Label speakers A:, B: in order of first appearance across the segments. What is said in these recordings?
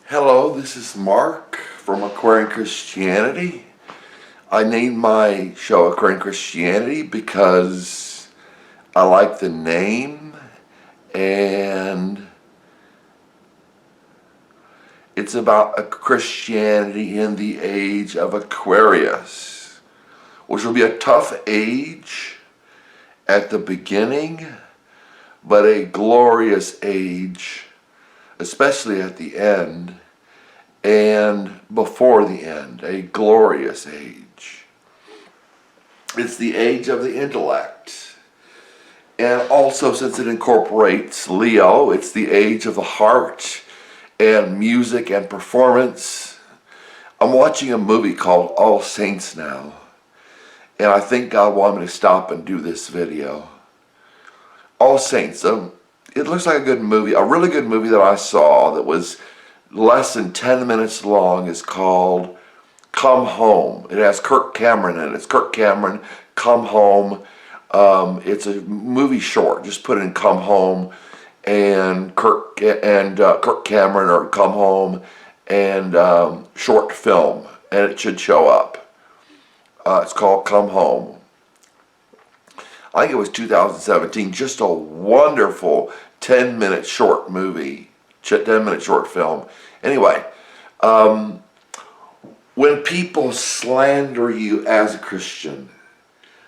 A: Hello, this is Mark from Aquarian Christianity. I named my show Aquarian Christianity because I like the name, and it's about a Christianity in the age of Aquarius, which will be a tough age at the beginning, but a glorious age, especially at the end and before the end, a glorious age. It's the age of the intellect. And also, since it incorporates Leo, it's the age of the heart and music and performance. I'm watching a movie called All Saints now, and I think God wanted me to stop and do this video. All Saints, it looks like a good movie. A really good movie that I saw that was less than 10 minutes long is called Come Home. It has Kirk Cameron in it. It's Kirk Cameron, Come Home. It's a movie short. Just put in Come Home and Kirk Cameron, or Come Home and short film, and it should show up. It's called Come Home. I think it was 2017. Just a wonderful 10-minute short movie, 10-minute short film. Anyway, when people slander you as a Christian,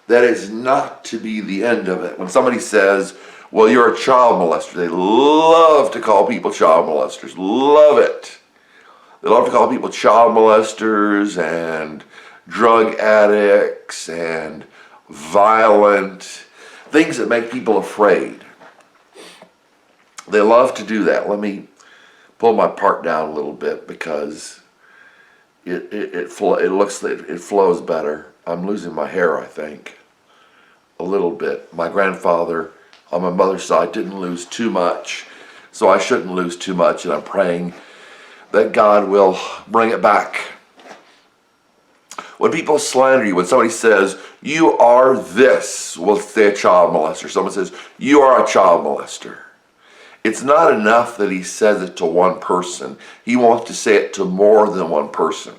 A: that is not to be the end of it. When somebody says, well, you're a child molester, they love to call people child molesters. Love it. They love to call people child molesters and drug addicts and violent, things that make people afraid. They love to do that. Let me pull my part down a little bit because it flows better. I'm losing my hair, I think, a little bit. My grandfather on my mother's side didn't lose too much, so I shouldn't lose too much, and I'm praying that God will bring it back. When people slander you, when somebody says, you are this, we'll say a child molester. Someone says, you are a child molester. It's not enough that he says it to one person. He wants to say it to more than one person.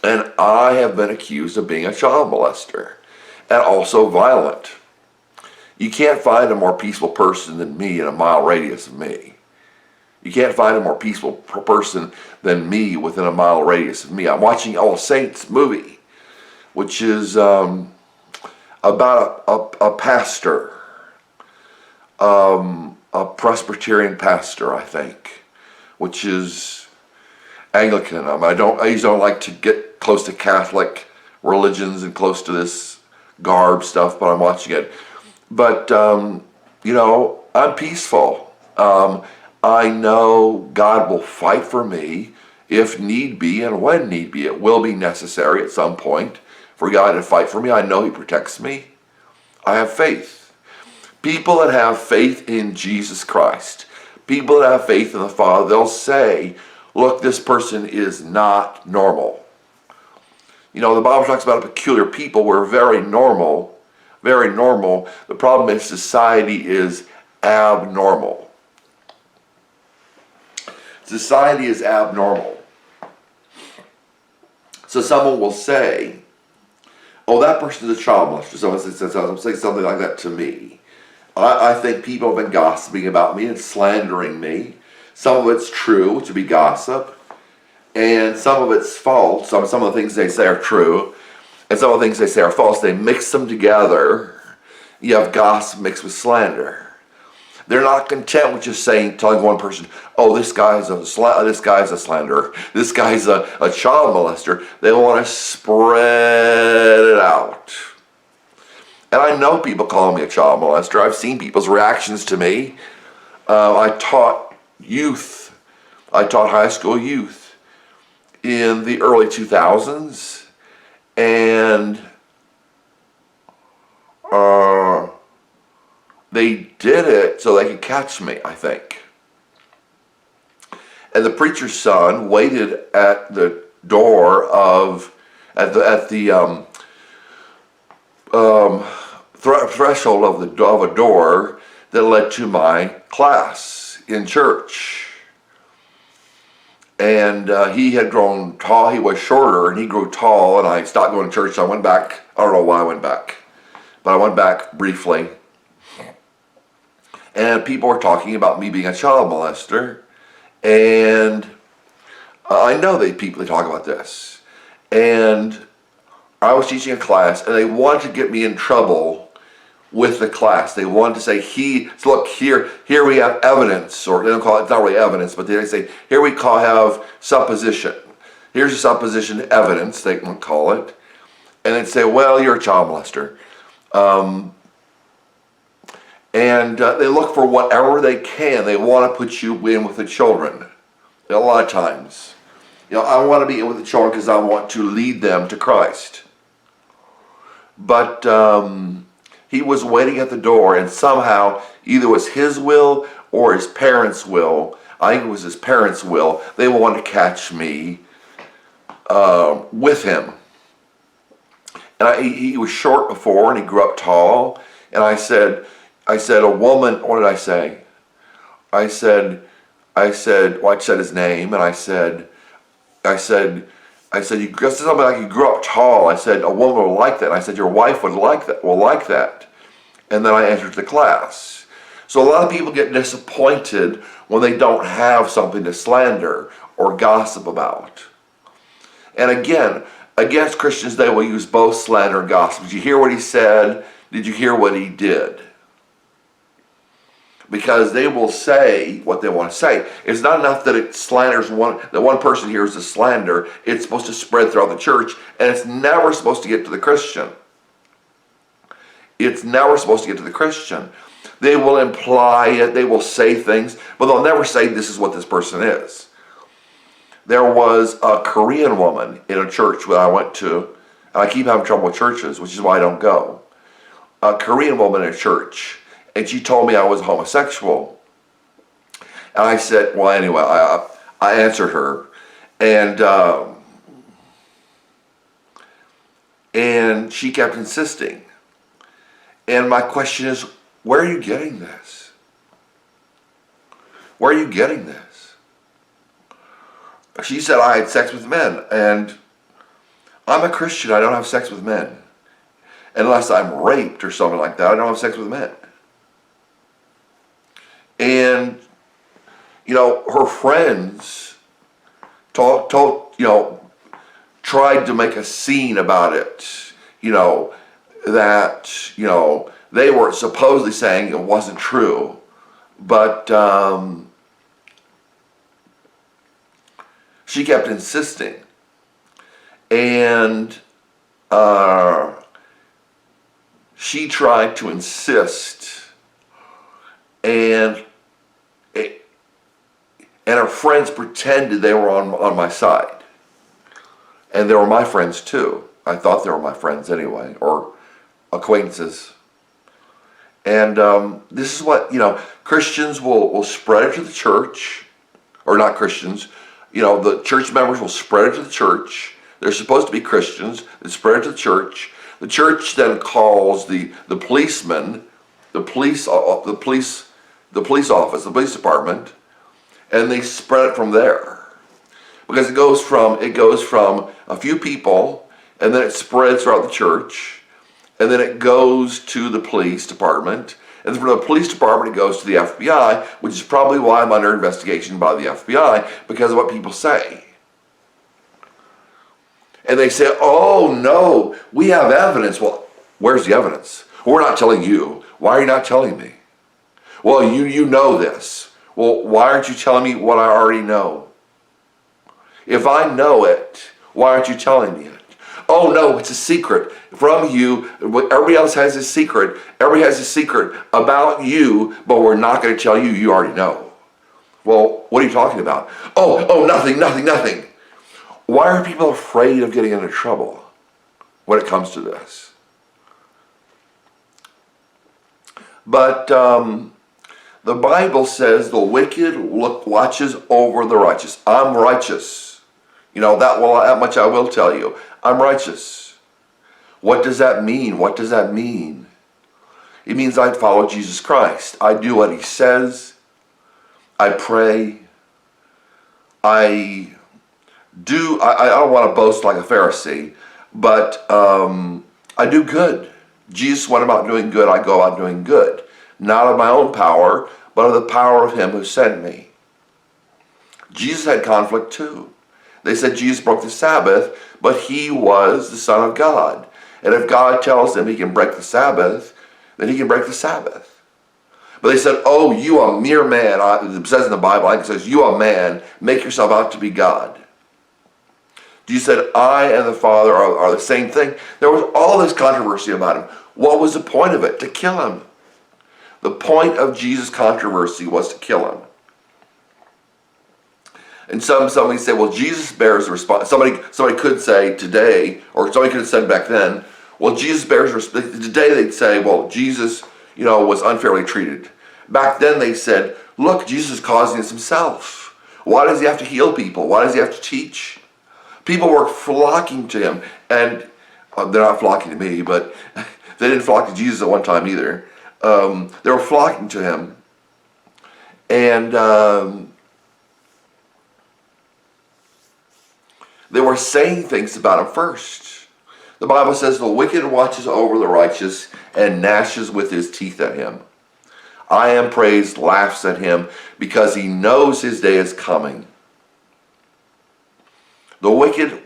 A: And I have been accused of being a child molester and also violent. You can't find a more peaceful person than me in a mile radius of me. You can't find a more peaceful person than me within a mile radius of me. I'm watching All Saints movie, which is about a pastor, a Presbyterian pastor, I think, which is Anglican. I usually don't like to get close to Catholic religions and close to this garb stuff, but I'm watching it. But, I'm peaceful. I know God will fight for me if need be and when need be. It will be necessary at some point for God to fight for me. I know He protects me. I have faith. People that have faith in Jesus Christ, people that have faith in the Father, they'll say, look, this person is not normal. The Bible talks about a peculiar people. We're very normal, very normal. The problem is society is abnormal. Society is abnormal. So someone will say, oh, that person is a child molester. Someone says something like that to me. I think people have been gossiping about me and slandering me. Some of it's true, which would be gossip. And some of it's false. Some of the things they say are true. And some of the things they say are false. They mix them together. You have gossip mixed with slander. They're not content with just telling one person, oh, this guy's a slanderer, this guy's a child molester. They want to spread it out. And I know people call me a child molester. I've seen people's reactions to me. I taught youth. I taught high school youth in the early 2000s. And they did it so they could catch me, I think. And the preacher's son waited at the door at the threshold of a door that led to my class in church. And he had grown tall. He was shorter, and he grew tall, and I stopped going to church, so I went back. I don't know why I went back, but I went back briefly. And people were talking about me being a child molester, and I know people talk about this. And I was teaching a class, and they wanted to get me in trouble with the class. They wanted to say, so look, here we have evidence, or they don't call it, it's not really evidence, but they say, here we have supposition. Here's a supposition evidence, they can call it. And they'd say, well, you're a child molester. And they look for whatever they can. They want to put you in with the children. A lot of times. I want to be in with the children because I want to lead them to Christ. But he was waiting at the door, and somehow, either it was his will or his parents' will, I think it was his parents' will, they wanted to catch me with him. And he was short before, and he grew up tall, and I said, a woman, what did I say? I said, well, I said his name, and I said, you said something like you grew up tall. I said, a woman will like that. And I said, your wife will like that. And then I entered the class. So a lot of people get disappointed when they don't have something to slander or gossip about. And again, against Christians, they will use both slander and gossip. Did you hear what he said? Did you hear what he did? Because they will say what they want to say. It's not enough that it slanders that one person hears the slander. It's supposed to spread throughout the church, and it's never supposed to get to the Christian. It's never supposed to get to the Christian. They will imply it, they will say things, but they'll never say this is what this person is. There was a Korean woman in a church that I went to, and I keep having trouble with churches, which is why I don't go. A Korean woman in a church. And she told me I was homosexual. And I said, well, anyway, I answered her. And she kept insisting. And my question is, where are you getting this? Where are you getting this? She said I had sex with men. And I'm a Christian. I don't have sex with men. Unless I'm raped or something like that, I don't have sex with men. And, her friends tried to make a scene about it, that, they were supposedly saying it wasn't true. But she kept insisting. And she tried to insist. And her friends pretended they were on my side. And they were my friends too. I thought they were my friends anyway, or acquaintances. And this is what, Christians will spread it to the church, or not Christians, the church members will spread it to the church. They're supposed to be Christians. They spread it to the church. The church then calls the policeman, the police office, the police department, and they spread it from there. Because it goes from a few people, and then it spreads throughout the church, and then it goes to the police department, and then from the police department it goes to the FBI, which is probably why I'm under investigation by the FBI, because of what people say. And they say, oh no, we have evidence. Well, where's the evidence? We're not telling you. Why are you not telling me? Well, you know this. Well, why aren't you telling me what I already know? If I know it, why aren't you telling me it? Oh no, it's a secret from you. Everybody else has a secret. Everybody has a secret about you, but we're not going to tell you. You already know. Well, what are you talking about? Oh, nothing. Why are people afraid of getting into trouble when it comes to this? But the Bible says the wicked watches over the righteous. I'm righteous. That much I will tell you. I'm righteous. What does that mean? What does that mean? It means I follow Jesus Christ. I do what he says. I pray. I don't want to boast like a Pharisee, but I do good. Jesus went about doing good, I go out doing good. Not of my own power, but of the power of him who sent me. Jesus had conflict too. They said Jesus broke the Sabbath, but he was the Son of God. And if God tells him he can break the Sabbath, then he can break the Sabbath. But they said, oh, you a mere man. It says in the Bible, it says, you a man, make yourself out to be God. Jesus said, I and the Father are the same thing. There was all this controversy about him. What was the point of it? To kill him. The point of Jesus' controversy was to kill him. And somebody say, well, Jesus bears the responsibility. Somebody could say today, or somebody could have said back then, well, Jesus bears responsibility. Today they'd say, well, Jesus, was unfairly treated. Back then they said, look, Jesus is causing this himself. Why does he have to heal people? Why does he have to teach? People were flocking to him, and they're not flocking to me, but they didn't flock to Jesus at one time either. They were flocking to him, and they were saying things about him first. The Bible says the wicked watches over the righteous and gnashes with his teeth at him. I am praised laughs at him because he knows his day is coming. The wicked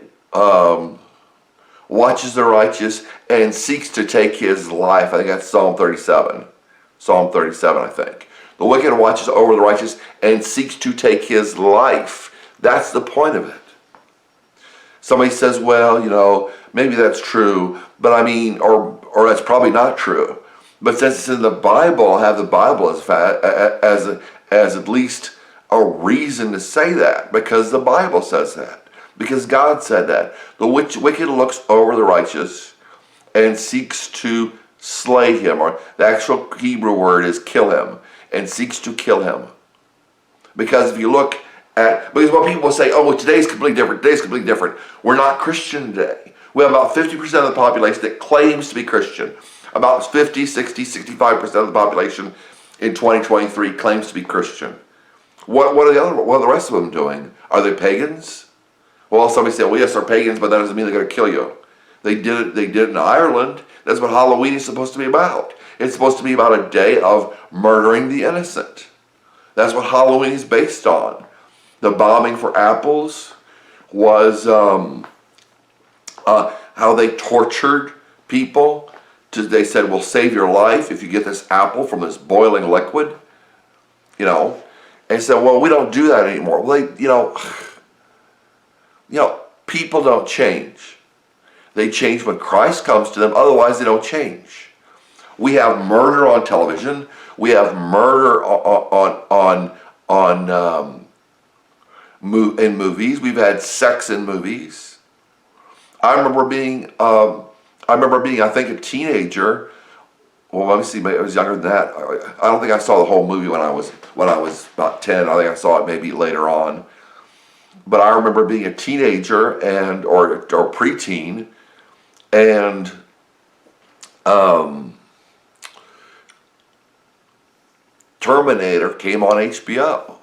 A: watches the righteous and seeks to take his life. I think that's Psalm 37. Psalm 37, I think. The wicked watches over the righteous and seeks to take his life. That's the point of it. Somebody says, well, maybe that's true, but I mean, or that's probably not true. But since it's in the Bible, I have the Bible as at least a reason to say that, because the Bible says that. Because God said that. The wicked looks over the righteous and seeks to slay him. Or the actual Hebrew word is kill him. And seeks to kill him. Because if you look at, because what people say, oh, well, today's completely different. Today's completely different. We're not Christian today. We have about 50% of the population that claims to be Christian. About 50, 60, 65% of the population in 2023 claims to be Christian. What are the rest of them doing? Are they pagans? Well, somebody said, well, yes, they're pagans, but that doesn't mean they're going to kill you. They did it in Ireland. That's what Halloween is supposed to be about. It's supposed to be about a day of murdering the innocent. That's what Halloween is based on. The bombing for apples was how they tortured people. They said, we'll save your life if you get this apple from this boiling liquid. And said, well, we don't do that anymore. Well, people don't change. They change when Christ comes to them. Otherwise, they don't change. We have murder on television. We have murder in movies. We've had sex in movies. I remember being, I think, a teenager. Well, let me see. I was younger than that. I don't think I saw the whole movie when I was about 10. I think I saw it maybe later on. But I remember being a teenager or preteen, and Terminator came on HBO,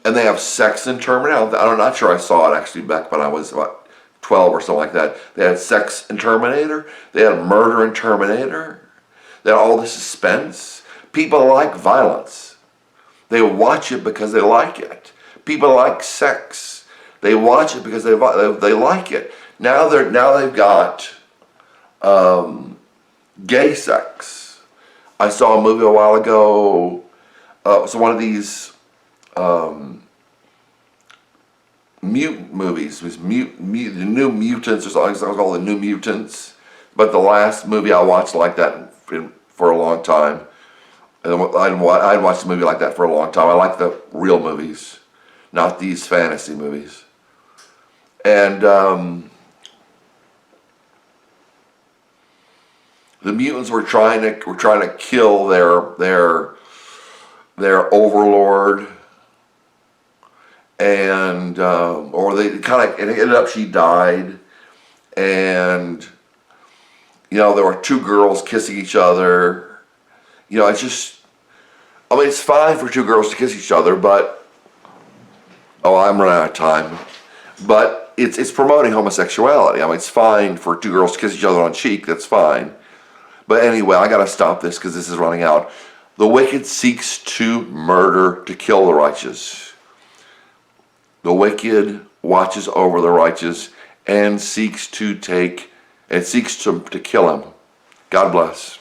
A: and they have sex in Terminator. I'm not sure I saw it actually back when I was about 12 or something like that. They had sex in Terminator. They had murder in Terminator. They had all the suspense. People like violence. They watch it because they like it. People like sex. They watch it because they like it. Now they've got gay sex. I saw a movie a while ago. It was one of these mutant movies. It was the New Mutants or something. It was called The New Mutants. But the last movie I watched like that for a long time. And I hadn't watched a movie like that for a long time. I like the real movies, not these fantasy movies. And the mutants were trying to kill their overlord, and or they it ended up she died, and there were two girls kissing each other. It's just, it's fine for two girls to kiss each other, but Oh, I'm running out of time. But it's promoting homosexuality. I mean, it's fine for two girls to kiss each other on cheek. That's fine. But anyway, I got to stop this because this is running out. The wicked seeks to murder, to kill the righteous. The wicked watches over the righteous and seeks to kill him. God bless.